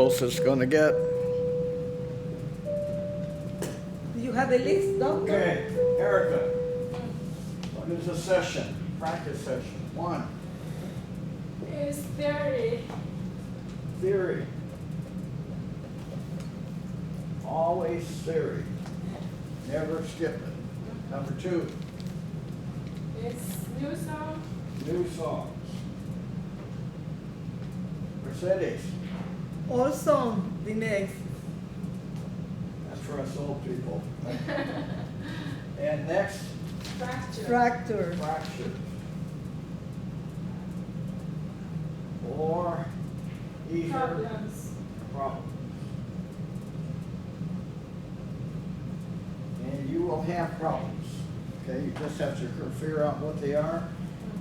close it's gonna get. Do you have a list, doctor? Okay, Erica, what is a session, practice session? 1. It's theory. Theory. Always theory. Never skip it. Number 2, It's new song. new songs. Mercedes, Also, the next. that's for us old people. And next, Fracture. Tractor. fractures. Or easier Problems. problems. And you will have problems, okay? You just have to figure out what they are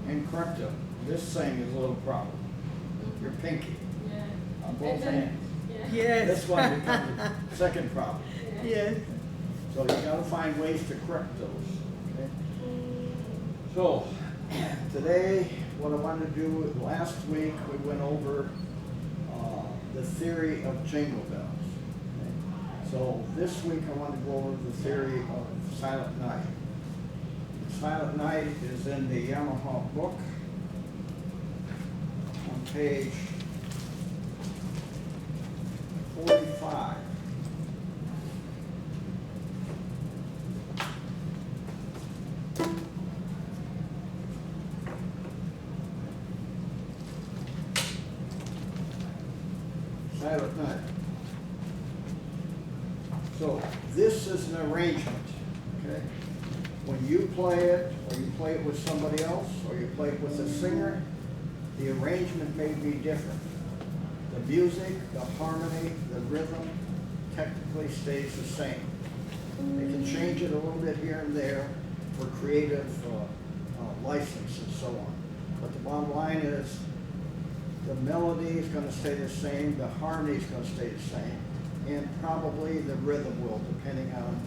and correct them. This thing is a little problem. Your pinky Yeah. on both And then- hands. Yeah. Yes. This one becomes the second problem. Yeah. Yes. So you gotta find ways to correct those, okay? So, today, what I wanted to do, last week, we went over the theory of jingle bells. Okay? So this week, I want to go over the theory of Silent Night. Silent Night is in the Yamaha book on page 45. Silent Night. So this is an arrangement, okay? When you play it, or you play it with somebody else, or you play it with a singer, the arrangement may be different. The music, the harmony, the rhythm technically stays the same. They can change it a little bit here and there for creative license and so on. But the bottom line is, the melody is going to stay the same, the harmony is going to stay the same, and probably the rhythm will, depending on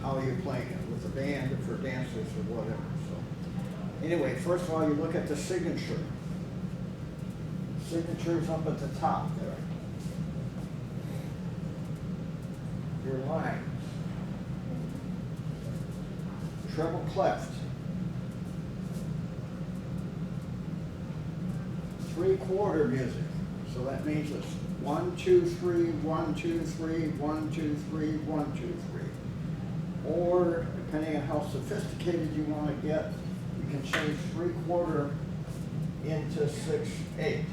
how you're playing it, with the band or for dancers or whatever. So, anyway, first of all, you look at the signature. Signature's up at the top there. Your lines. Treble clef. 3/4 music. So that means it's 1, 2, 3, 1, 2, 3, 1, 2, 3, 1, 2, 3. Or depending on how sophisticated you want to get, you can change 3/4 into 6/8.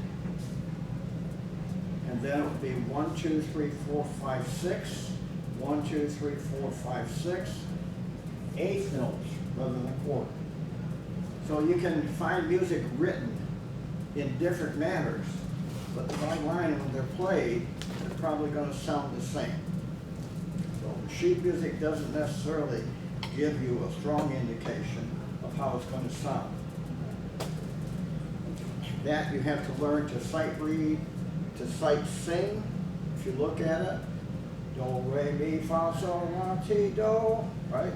And then it would be 1, 2, 3, 4, 5, 6. 1, 2, 3, 4, 5, 6. 1/8 notes rather than a quarter. So you can find music written in different manners, but the bottom line, when they're played, they're probably going to sound the same. So sheet music doesn't necessarily give you a strong indication of how it's going to sound. That you have to learn to sight read, to sight sing. If you look at it, do, re, mi, fa, sol, la, ti, do, right?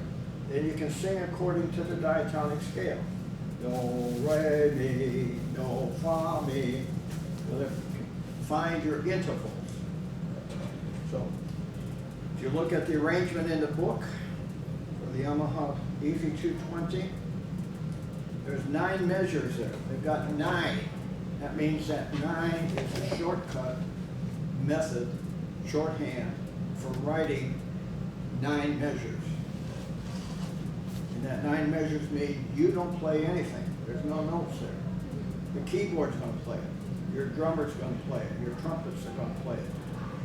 Then you can sing according to the diatonic scale. Do, re, mi, do, fa, mi. Well, find your intervals. So, if you look at the arrangement in the book for the Yamaha EZ 220, there's 9 measures there. They've got 9. That means that 9 is a shortcut method, shorthand, for writing 9 measures. And that 9 measures mean you don't play anything. There's no notes there. The keyboard's going to play it. Your drummer's going to play it. Your trumpets are going to play it.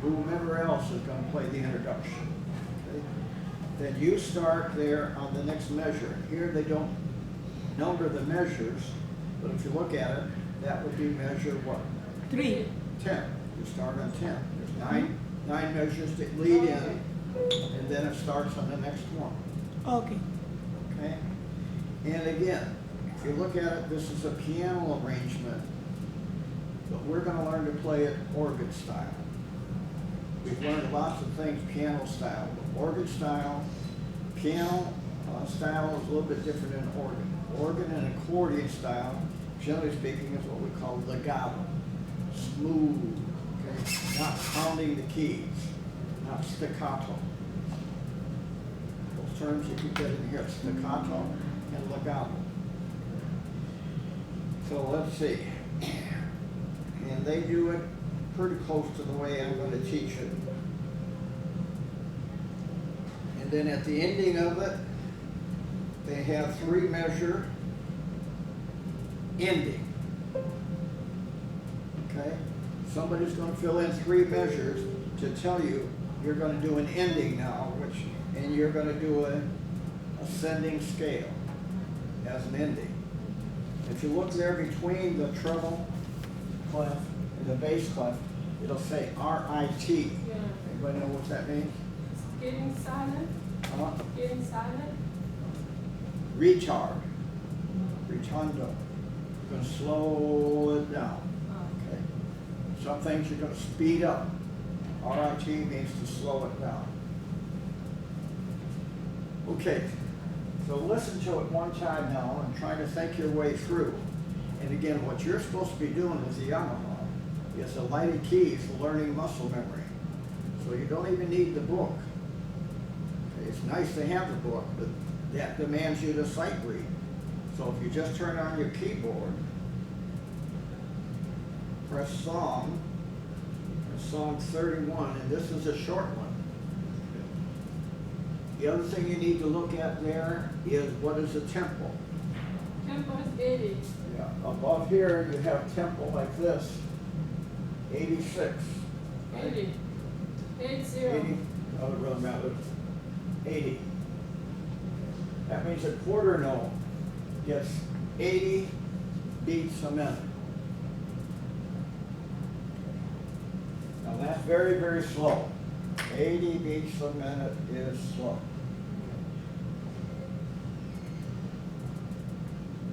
Whomever else is going to play the introduction. Okay? Then you start there on the next measure. Here they don't number the measures, but if you look at it, that would be measure what? 3. 10. You start on 10. There's 9 measures that lead in, and then it starts on the next one. Okay. Okay? And again, if you look at it, this is a piano arrangement, but we're going to learn to play it organ style. We've learned lots of things piano style, but organ style, piano style is a little bit different than organ. Organ and accordion style, generally speaking, is what we call legato, smooth. Okay? sounding the keys, not staccato. Those terms you can get in here, staccato and legato. So let's see. And they do it pretty close to the way I'm going to teach it. And then at the ending of it, they have 3-measure ending. Okay? Somebody's going to fill in 3 measures to tell you you're going to do an ending now, and you're going to do an ascending scale as an ending. If you look there between the treble clef and the bass clef, it'll say R-I-T. Yeah. Anybody know what that means? Getting silent. Getting silent. Retard. Retondo. You're going to slow it down. Okay. Some things you're going to speed up. R-I-T means to slow it down. Okay. So listen to it one time now and try to think your way through. And again, what you're supposed to be doing with the Yamaha is the lighted keys, learning muscle memory. So you don't even need the book. Okay, it's nice to have the book, but that demands you to sight read. So if you just turn on your keyboard, press song 31, and this is a short one. The other thing you need to look at there is what is the tempo. Tempo is 80. Yeah, above here you have tempo like this, 86. Right? 80. 80. 80, oh, it really matters. 80. That means a quarter note gets 80 beats a minute. Now that's very, very slow. 80 beats a minute is slow.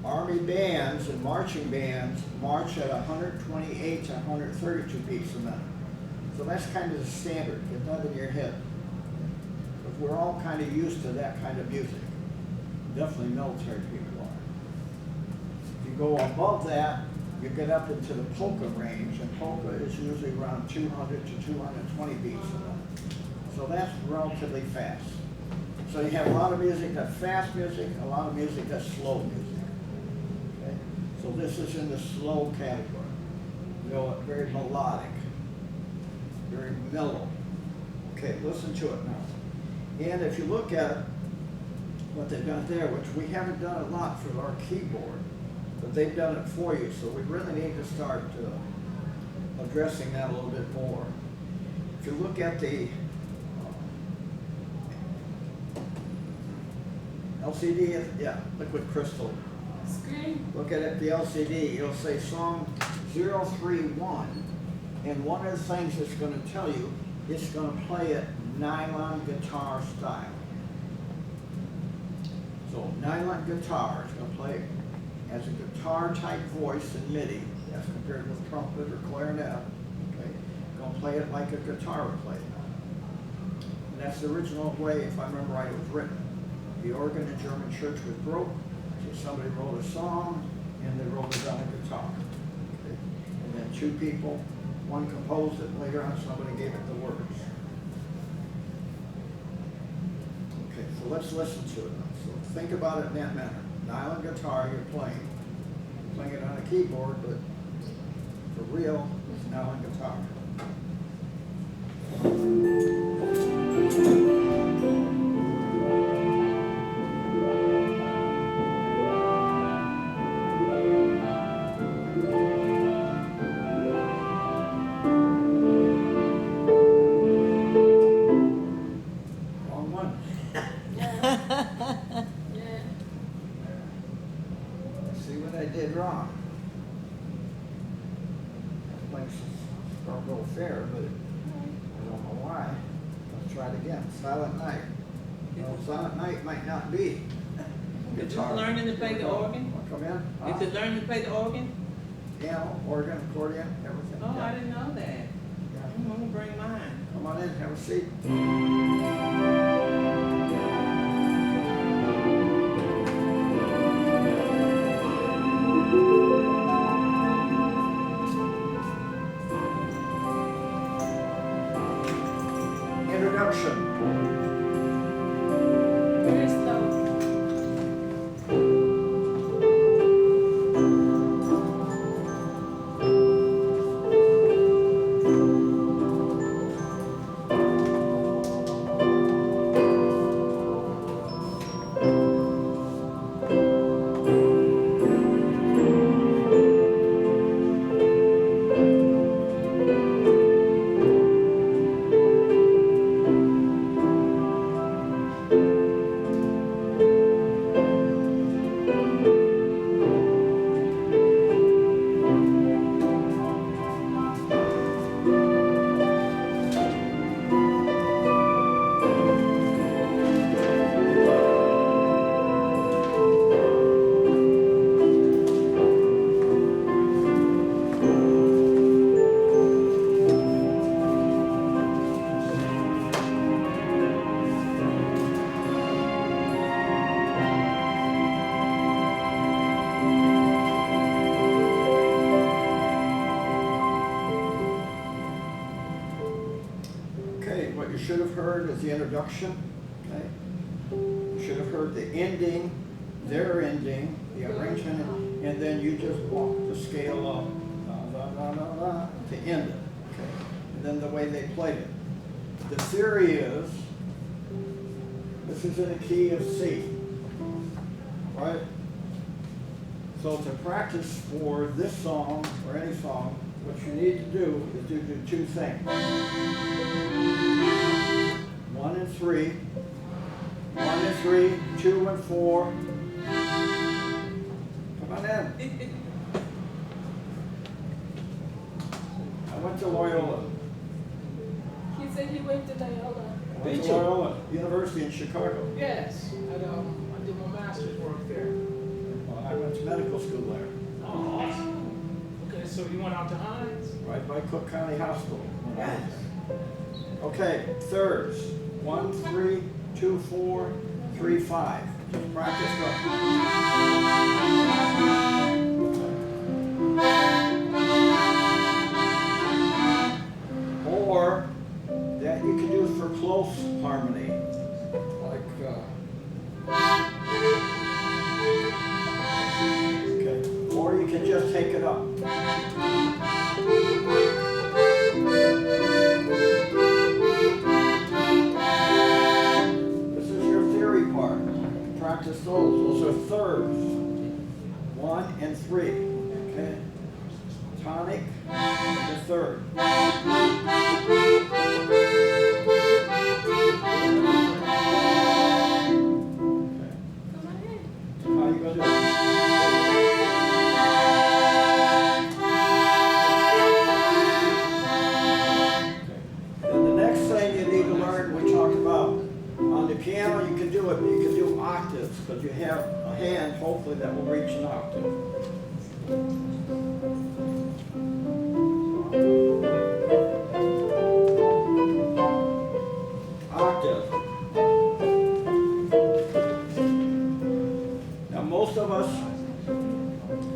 Army bands and marching bands march at 128 to 132 beats a minute. So that's kind of the standard. Get that in your head. But we're all kind of used to that kind of music. Definitely military people are. If you go above that, you get up into the polka range, and polka is usually around 200 to 220 beats a minute. So that's relatively fast. So you have a lot of music that's fast music, a lot of music that's slow music. Okay? So this is in the slow category. You know, very melodic, very mellow. Okay, listen to it now. And if you look at what they've got there, which we haven't done a lot for our keyboard, but they've done it for you, so we really need to start addressing that a little bit more. If you look at the LCD, yeah, liquid crystal. Screen. Look at it, the LCD, it'll say song 031, and one of the things it's going to tell you, it's going to play it nylon guitar style. So nylon guitar is going to play as a guitar type voice in MIDI, as compared with trumpet or clarinet. Okay, going to play it like a guitar would play it. And that's the original way, if I remember right, it was written. The organ in German church was broke, so somebody wrote a song and they wrote it on a guitar. Okay? And then 2 people, one composed it, later on somebody gave it the words. Okay, so let's listen to it now. So think about it in that manner. Nylon guitar you're playing it on a keyboard, but for real, it's nylon guitar. Wrong one. Yeah. See what I did wrong. That place don't go fair, but I don't know why. Let's try it again. Silent Night. Well, Silent Night might not be. Is you learning to play the organ? Come in. Is it learning to play the organ? Piano, organ, accordion, everything. Oh, Yeah. I didn't know that. Yeah. I'm gonna bring mine. Come on in, have a seat. introduction. Very slow. Okay, what you should have heard is the introduction, okay? You should have heard the ending, their ending, the arrangement, and then you just walk the scale up, da, da, da, da, da, to end it, okay? And then the way they played it. The theory is, this is in a key of C, right? So to practice for this song, or any song, what you need to do is to do two things. 1 and 3, 1 and 3, 2 and 4. Come on in. I went to Loyola. He said he went to Loyola. I went Did to you? Loyola University in Chicago. Yes, I did my master's work there. Well, I went to medical school there, Oh, awesome. Okay, so you went out to Hines? right by Cook County Hospital. Yes. Okay, thirds. 1, 3, 2, 4, 3, 5. Just practice or that you can do for close harmony, like okay, or you can just take it up. This is your theory part. Practice those. Those are thirds. 1 and 3. Okay. Tonic and the third. Come on in. How you gonna do it? Then the next thing you need to learn, we talked about on the piano, you can do it, you can do octaves, because you have a hand, hopefully, that will reach an octave. Octave. Now, most of us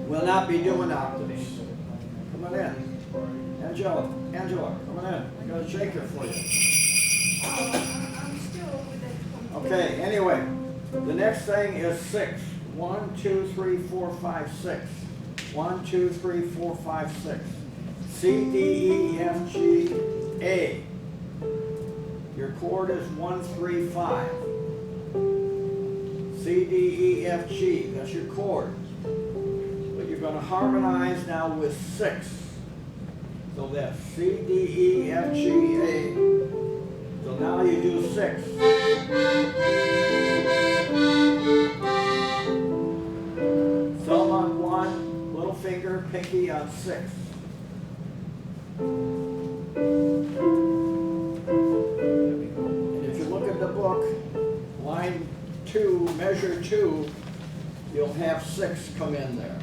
will not be doing octaves. Come on in. Angela, come on in. I got a shaker for you. Okay, anyway, the next thing is 6. 1, 2, 3, 4, 5, 6. 1, 2, 3, 4, 5, 6. C, D, E, F, G, A. Your chord is 1, 3, 5. C, D, E, F, G. That's your chord. But you're going to harmonize now with 6. So that's C, D, E, F, G, A. So now you do 6. Thumb on 1, little finger, pinky on 6. And if you look at the book, line 2, measure 2, you'll have 6 come in there.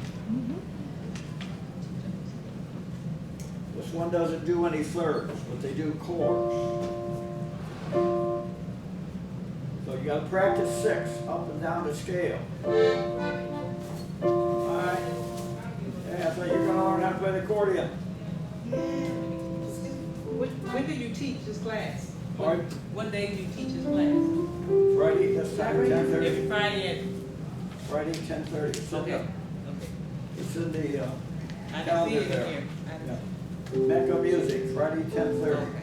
This one doesn't do any thirds, but they do chords. So you gotta practice 6, up and down the scale. Alright? Yeah, so you're gonna learn how to play the accordion. When do you teach this class? Pardon? What day do you teach this class? Friday, this time, 10:30. Every Friday Friday, 10:30. at, okay, okay. It's in the, I can see calendar it in there. here. Yeah. Mecca Music, Friday, 10:30. Okay,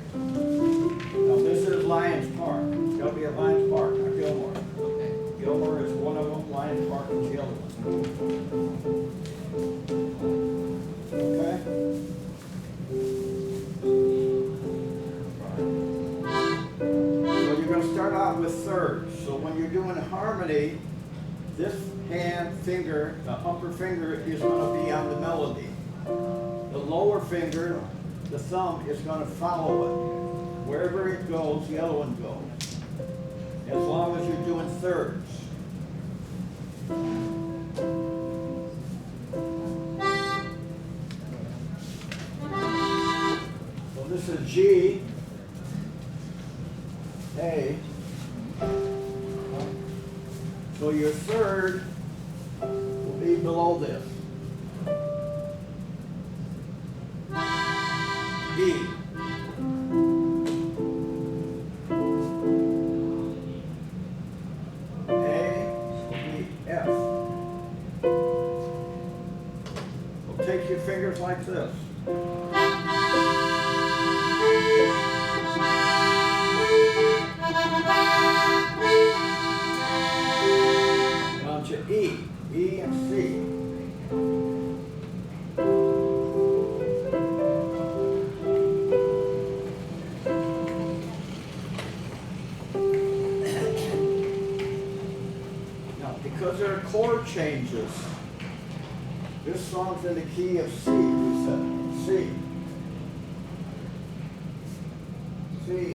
Now, this is Lions Park. It's gotta be at Lions Park, not Gilmore. okay. Gilmore is one of them, Lions Park is the other one. Okay? So you're gonna start out with thirds. So when you're doing harmony, this hand finger, the upper finger is gonna be on the melody. The lower finger, the thumb, is gonna follow it. Wherever it goes, the other one goes. As long as you're doing thirds. So this is G, A. So your third will be below this. E. A will be F. So take your fingers like this. Down to E, E and C. Now, because there are chord changes, this song's in the key of C, we said, C. C